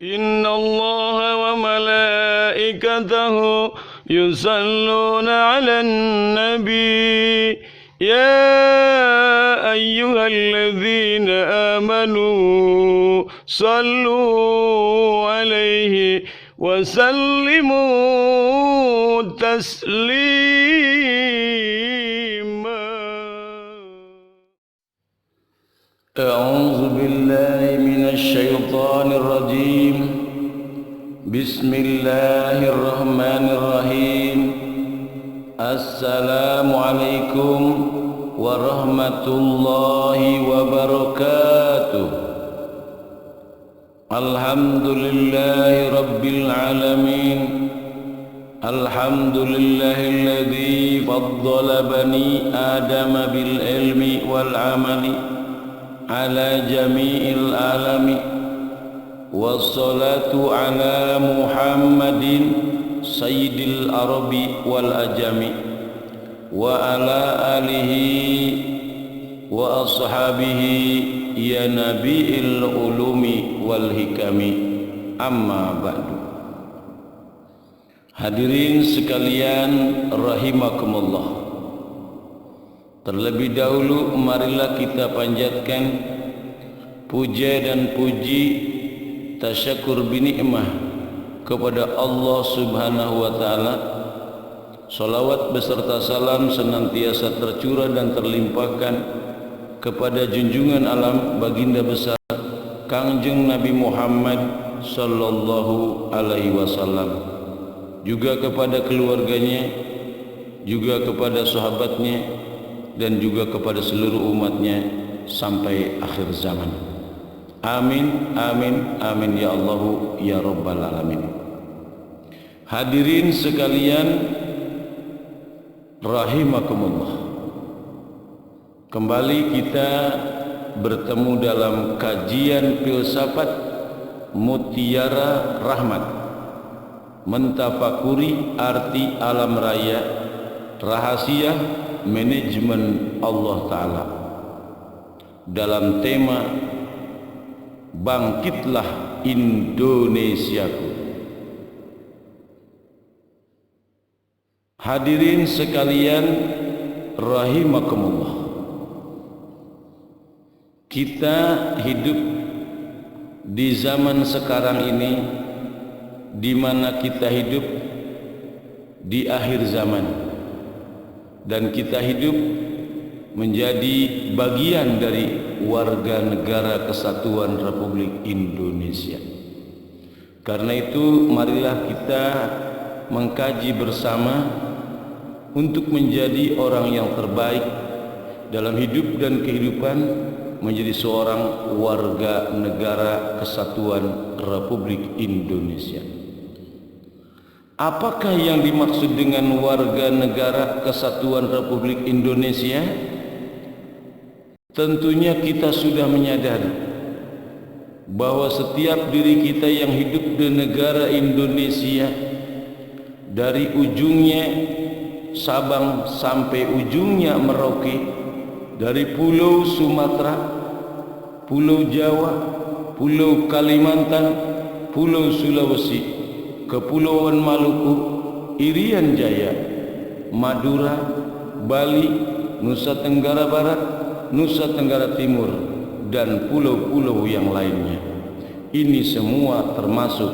إن الله وملائكته يصلون على النبي يا أيها الذين آمنوا صلوا عليه وسلموا تسليما. أعوذ بالله من الشيطان الرجيم. بسم الله الرحمن الرحيم. السلام عليكم ورحمة الله وبركاته. الحمد لله رب العالمين. الحمد لله الذي فضل بني آدم بالعلم والعمل على جميع العالم، والصلاة على محمد سيد العرب والأجم وعلى آله وأصحابه يا نبي العلوم والحكم. Amma ba'du. Hadirin sekalian rahimakumullah. Terlebih dahulu marilah kita panjatkan puja dan puji tasyakur binikmah kepada Allah Subhanahu wa taala. Salawat beserta salam senantiasa tercurah dan terlimpahkan kepada junjungan alam baginda besar Kangjeng Nabi Muhammad sallallahu alaihi wasallam, juga kepada keluarganya, juga kepada sahabatnya, dan juga kepada seluruh umatnya sampai akhir zaman. Amin, amin, amin ya Allah ya Rabbal Alamin. Hadirin sekalian rahimakumullah, kembali kita bertemu dalam kajian filsafat Mutiara Rahmat, mentafakuri arti alam raya, rahasia manajemen Allah Ta'ala, dalam tema Bangkitlah Indonesiaku. Hadirin sekalian rahimakumullah, kita hidup di zaman sekarang ini, di mana kita hidup di akhir zaman, dan kita hidup menjadi bagian dari warga negara Kesatuan Republik Indonesia. Karena itu marilah kita mengkaji bersama untuk menjadi orang yang terbaik dalam hidup dan kehidupan, menjadi seorang warga negara Kesatuan Republik Indonesia. Apakah yang dimaksud dengan warga negara Kesatuan Republik Indonesia? Tentunya kita sudah menyadari bahwa setiap diri kita yang hidup di negara Indonesia, dari ujungnya Sabang sampai ujungnya Merauke, dari pulau Sumatera, pulau Jawa, pulau Kalimantan, pulau Sulawesi, Kepulauan Maluku, Irian Jaya, Madura, Bali, Nusa Tenggara Barat, Nusa Tenggara Timur, dan pulau-pulau yang lainnya. Ini semua termasuk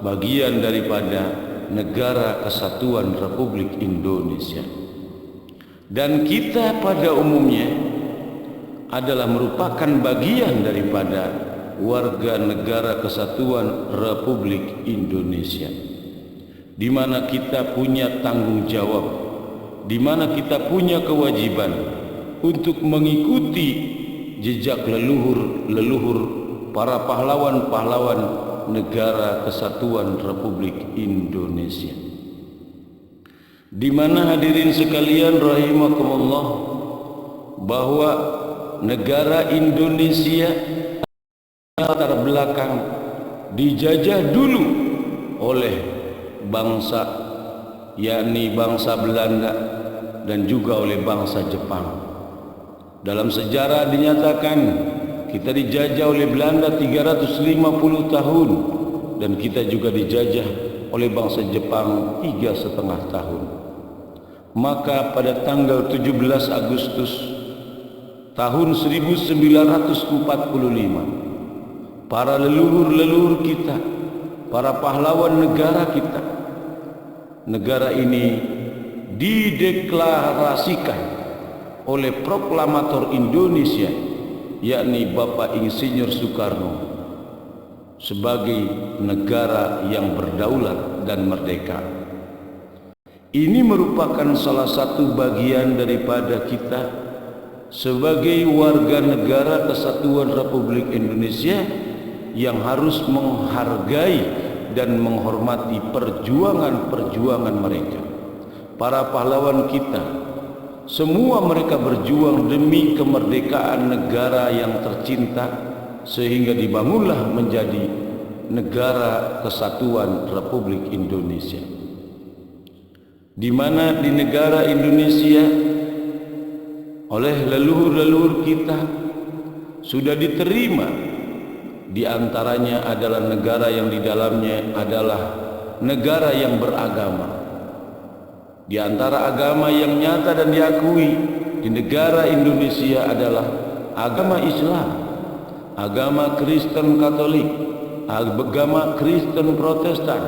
bagian daripada negara Kesatuan Republik Indonesia. Dan kita pada umumnya adalah merupakan bagian daripada warga negara Kesatuan Republik Indonesia, di mana kita punya tanggung jawab, di mana kita punya kewajiban untuk mengikuti jejak leluhur para pahlawan-pahlawan negara Kesatuan Republik Indonesia. Di mana hadirin sekalian rahimakumullah, bahwa negara Indonesia latar belakang dijajah dulu oleh bangsa, yakni bangsa Belanda dan juga oleh bangsa Jepang. Dalam sejarah dinyatakan kita dijajah oleh Belanda 350 tahun, dan kita juga dijajah oleh bangsa Jepang 3,5 tahun. Maka pada tanggal 17 Agustus tahun 1945, para leluhur-leluhur kita, para pahlawan negara kita, negara ini dideklarasikan oleh proklamator Indonesia, yakni Bapak Insinyur Soekarno, sebagai negara yang berdaulat dan merdeka. Ini merupakan salah satu bagian daripada kita sebagai warga negara Kesatuan Republik Indonesia yang harus menghargai dan menghormati perjuangan-perjuangan mereka. Para pahlawan kita, semua mereka berjuang demi kemerdekaan negara yang tercinta, sehingga dibangunlah menjadi negara Kesatuan Republik Indonesia, di mana di negara Indonesia oleh leluhur-leluhur kita sudah diterima. Di antaranya adalah negara yang di dalamnya adalah negara yang beragama. Di antara agama yang nyata dan diakui di negara Indonesia adalah agama Islam, agama Kristen Katolik, agama Kristen Protestan,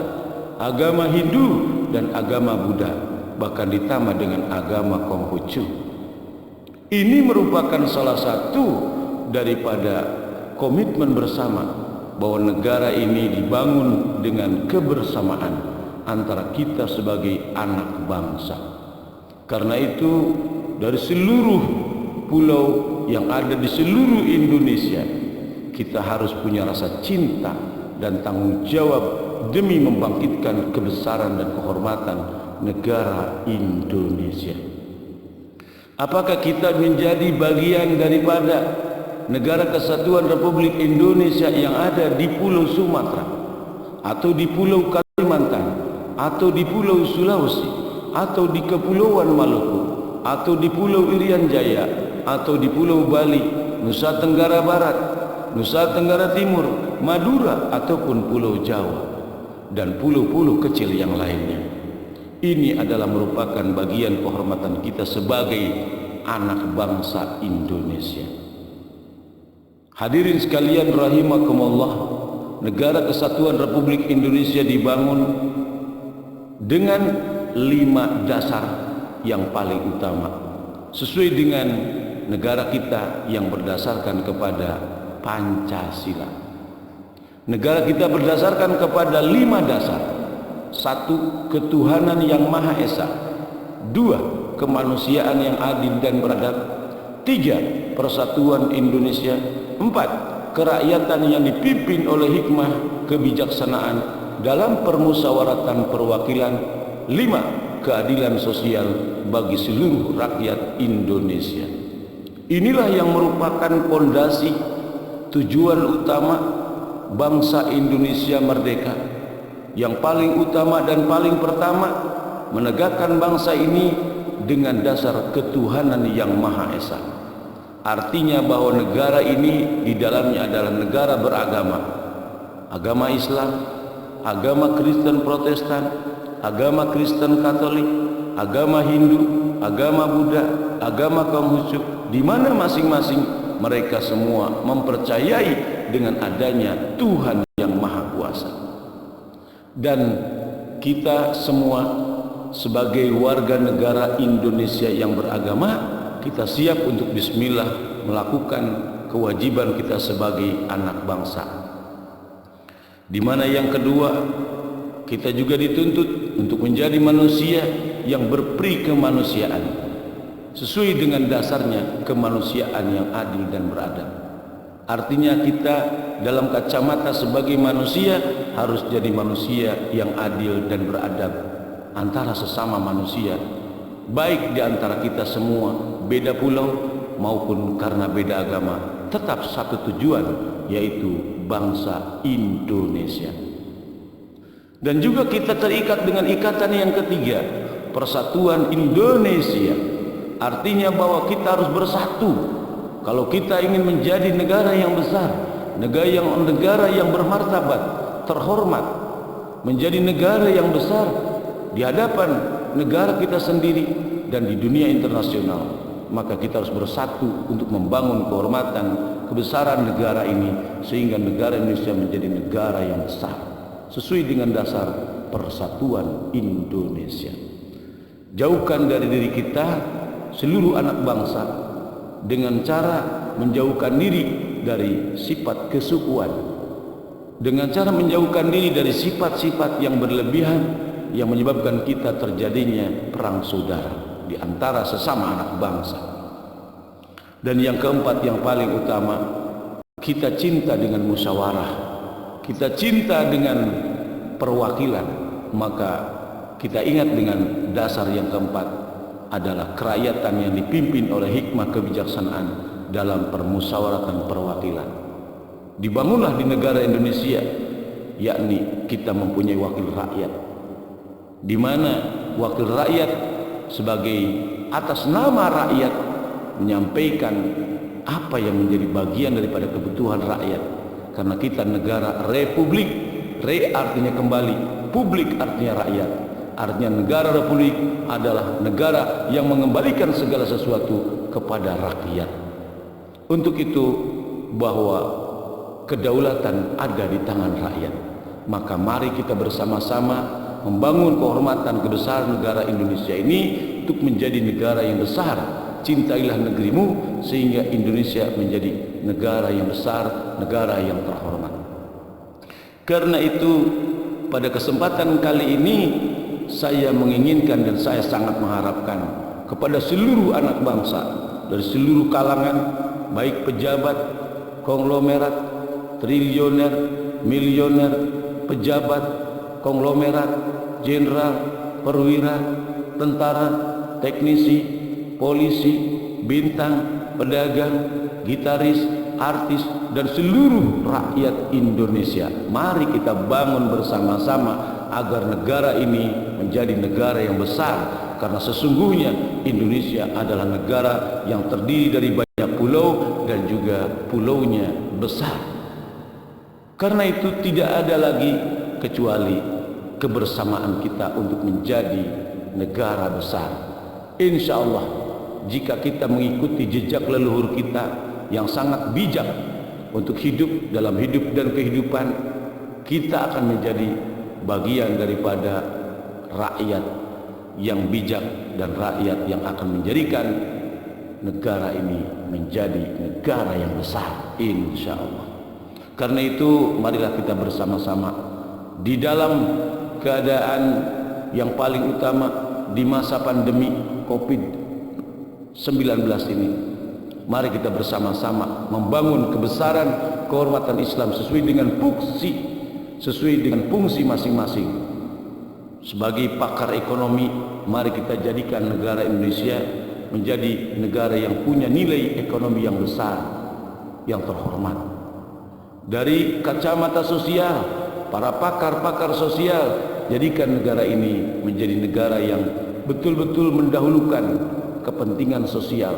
agama Hindu, dan agama Buddha, bahkan ditambah dengan agama Konghucu. Ini merupakan salah satu daripada komitmen bersama bahwa negara ini dibangun dengan kebersamaan antara kita sebagai anak bangsa. Karena itu, dari seluruh pulau yang ada di seluruh Indonesia, kita harus punya rasa cinta dan tanggung jawab demi membangkitkan kebesaran dan kehormatan negara Indonesia. Apakah kita menjadi bagian daripada negara Kesatuan Republik Indonesia yang ada di Pulau Sumatera, atau di Pulau Kalimantan, atau di Pulau Sulawesi, atau di Kepulauan Maluku, atau di Pulau Irian Jaya, atau di Pulau Bali, Nusa Tenggara Barat, Nusa Tenggara Timur, Madura, ataupun Pulau Jawa, dan pulau-pulau kecil yang lainnya. Ini adalah merupakan bagian kehormatan kita sebagai anak bangsa Indonesia. Hadirin sekalian rahimakumullah, negara Kesatuan Republik Indonesia dibangun dengan 5 dasar yang paling utama, sesuai dengan negara kita yang berdasarkan kepada Pancasila. Negara kita berdasarkan kepada 5 dasar. 1. Ketuhanan yang Maha Esa. 2. Kemanusiaan yang adil dan beradab. 3. Persatuan Indonesia. 4. Kerakyatan yang dipimpin oleh hikmah kebijaksanaan dalam permusyawaratan perwakilan. 5. Keadilan sosial bagi seluruh rakyat Indonesia. Inilah yang merupakan fondasi tujuan utama bangsa Indonesia merdeka. Yang paling utama dan paling pertama, menegakkan bangsa ini dengan dasar ketuhanan yang Maha Esa. Artinya bahwa negara ini di dalamnya adalah negara beragama. Agama Islam, agama Kristen Protestan, agama Kristen Katolik, agama Hindu, agama Buddha, agama Konghucu, di mana masing-masing mereka semua mempercayai dengan adanya Tuhan yang Maha Kuasa. Dan kita semua sebagai warga negara Indonesia yang beragama, kita siap untuk bismillah melakukan kewajiban kita sebagai anak bangsa. Di mana yang kedua, kita juga dituntut untuk menjadi manusia yang berperi kemanusiaan, sesuai dengan dasarnya kemanusiaan yang adil dan beradab. Artinya kita dalam kacamata sebagai manusia harus jadi manusia yang adil dan beradab antara sesama manusia, baik di antara kita semua, beda pulau maupun karena beda agama, tetap satu tujuan, yaitu bangsa Indonesia. Dan juga kita terikat dengan ikatan yang ketiga, persatuan Indonesia. Artinya bahwa kita harus bersatu kalau kita ingin menjadi negara yang besar, negara yang bermartabat, terhormat, menjadi negara yang besar di hadapan negara kita sendiri dan di dunia internasional, maka kita harus bersatu untuk membangun kehormatan kebesaran negara ini sehingga negara Indonesia menjadi negara yang besar sesuai dengan dasar persatuan Indonesia. Jauhkan dari diri kita seluruh anak bangsa dengan cara menjauhkan diri dari sifat kesukuan, dengan cara menjauhkan diri dari sifat-sifat yang berlebihan yang menyebabkan kita terjadinya perang saudara di antara sesama anak bangsa. Dan yang keempat, yang paling utama, kita cinta dengan musyawarah, kita cinta dengan perwakilan, maka kita ingat dengan dasar yang keempat adalah kerakyatan yang dipimpin oleh hikmah kebijaksanaan dalam permusyawaratan perwakilan. Dibangunlah di negara Indonesia, yakni kita mempunyai wakil rakyat, di mana wakil rakyat sebagai atas nama rakyat menyampaikan apa yang menjadi bagian daripada kebutuhan rakyat. Karena kita negara republik, re artinya kembali, publik artinya rakyat. Artinya negara republik adalah negara yang mengembalikan segala sesuatu kepada rakyat. Untuk itu, bahwa kedaulatan ada di tangan rakyat, maka mari kita bersama-sama membangun kehormatan kebesaran negara Indonesia ini untuk menjadi negara yang besar. Cintailah negerimu sehingga Indonesia menjadi negara yang besar, negara yang terhormat. Karena itu, pada kesempatan kali ini saya menginginkan dan saya sangat mengharapkan kepada seluruh anak bangsa dari seluruh kalangan, baik pejabat, konglomerat, triliuner, milioner, pejabat, konglomerat, jenderal, perwira, tentara, teknisi, polisi, bintang, pedagang, gitaris, artis, dan seluruh rakyat Indonesia. Mari kita bangun bersama-sama agar negara ini menjadi negara yang besar. Karena sesungguhnya Indonesia adalah negara yang terdiri dari banyak pulau dan juga pulaunya besar. Karena itu tidak ada lagi kecuali kebersamaan kita untuk menjadi negara besar. Insya Allah, jika kita mengikuti jejak leluhur kita yang sangat bijak untuk hidup dalam hidup dan kehidupan, kita akan menjadi bagian daripada rakyat yang bijak dan rakyat yang akan menjadikan negara ini menjadi negara yang besar, insya Allah. Karena itu, marilah kita bersama-sama di dalam keadaan yang paling utama di masa pandemi COVID-19 ini. Mari kita bersama-sama membangun kebesaran kehormatan Islam sesuai dengan fungsi masing-masing. Sebagai pakar ekonomi, mari kita jadikan negara Indonesia menjadi negara yang punya nilai ekonomi yang besar, yang terhormat. Dari kacamata sosial, para pakar-pakar sosial, jadikan negara ini menjadi negara yang betul-betul mendahulukan kepentingan sosial,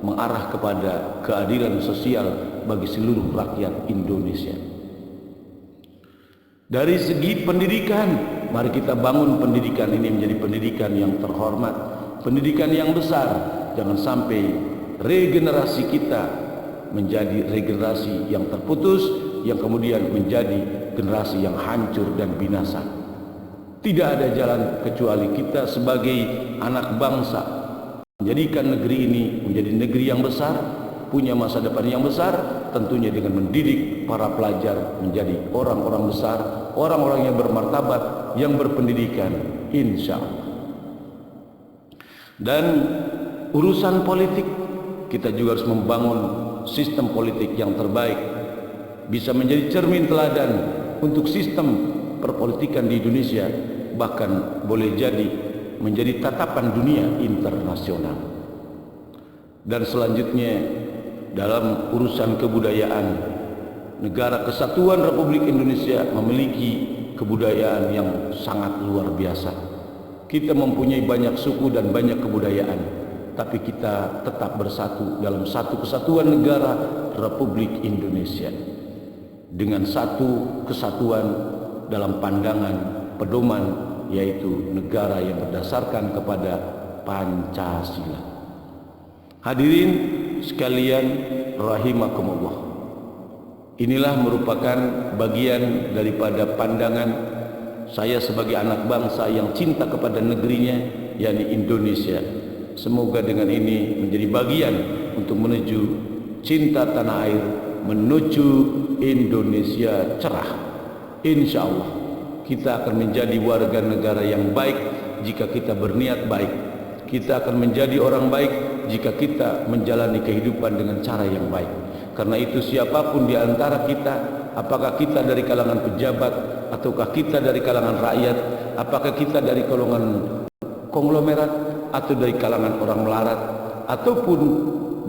mengarah kepada keadilan sosial bagi seluruh rakyat Indonesia. Dari segi pendidikan, mari kita bangun pendidikan ini menjadi pendidikan yang terhormat, pendidikan yang besar. Jangan sampai regenerasi kita menjadi regenerasi yang terputus, yang kemudian menjadi generasi yang hancur dan binasa. Tidak ada jalan kecuali kita sebagai anak bangsa menjadikan negeri ini menjadi negeri yang besar, punya masa depan yang besar, tentunya dengan mendidik para pelajar menjadi orang-orang besar, orang-orang yang bermartabat, yang berpendidikan, insya Allah. Dan urusan politik, kita juga harus membangun sistem politik yang terbaik, bisa menjadi cermin teladan untuk sistem perpolitikan di Indonesia, bahkan boleh jadi menjadi tatapan dunia internasional. Dan selanjutnya, dalam urusan kebudayaan, negara Kesatuan Republik Indonesia memiliki kebudayaan yang sangat luar biasa. Kita mempunyai banyak suku dan banyak kebudayaan, tapi kita tetap bersatu dalam satu kesatuan negara Republik Indonesia dengan satu kesatuan dalam pandangan pedoman, yaitu negara yang berdasarkan kepada Pancasila. Hadirin sekalian rahimakumullah, inilah merupakan bagian daripada pandangan saya sebagai anak bangsa yang cinta kepada negerinya, yakni Indonesia. Semoga dengan ini menjadi bagian untuk menuju cinta tanah air, menuju Indonesia cerah. Insya Allah kita akan menjadi warga negara yang baik jika kita berniat baik. Kita akan menjadi orang baik jika kita menjalani kehidupan dengan cara yang baik. Karena itu siapapun di antara kita, apakah kita dari kalangan pejabat ataukah kita dari kalangan rakyat, apakah kita dari kalangan konglomerat atau dari kalangan orang melarat ataupun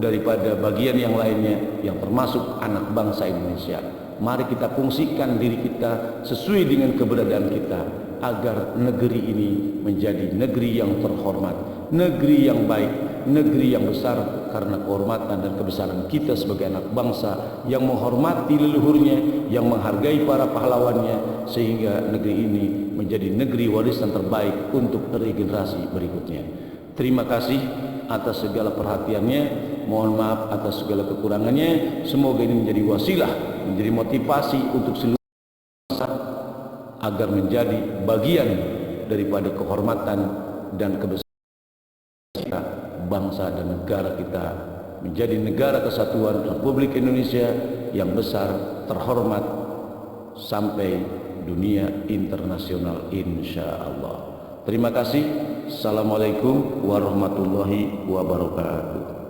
daripada bagian yang lainnya yang termasuk anak bangsa Indonesia, mari kita fungsikan diri kita sesuai dengan keberadaan kita agar negeri ini menjadi negeri yang terhormat, negeri yang baik, negeri yang besar karena kehormatan dan kebesaran kita sebagai anak bangsa yang menghormati leluhurnya, yang menghargai para pahlawannya, sehingga negeri ini menjadi negeri warisan terbaik untuk regenerasi berikutnya. Terima kasih atas segala perhatiannya, mohon maaf atas segala kekurangannya. Semoga ini menjadi wasilah, menjadi motivasi untuk seluruh bangsa agar menjadi bagian daripada kehormatan dan kebesaran bangsa dan negara kita, menjadi negara kesatuan Republik Indonesia yang besar, terhormat sampai dunia internasional insya Allah. Terima kasih. Assalamualaikum warahmatullahi wabarakatuh.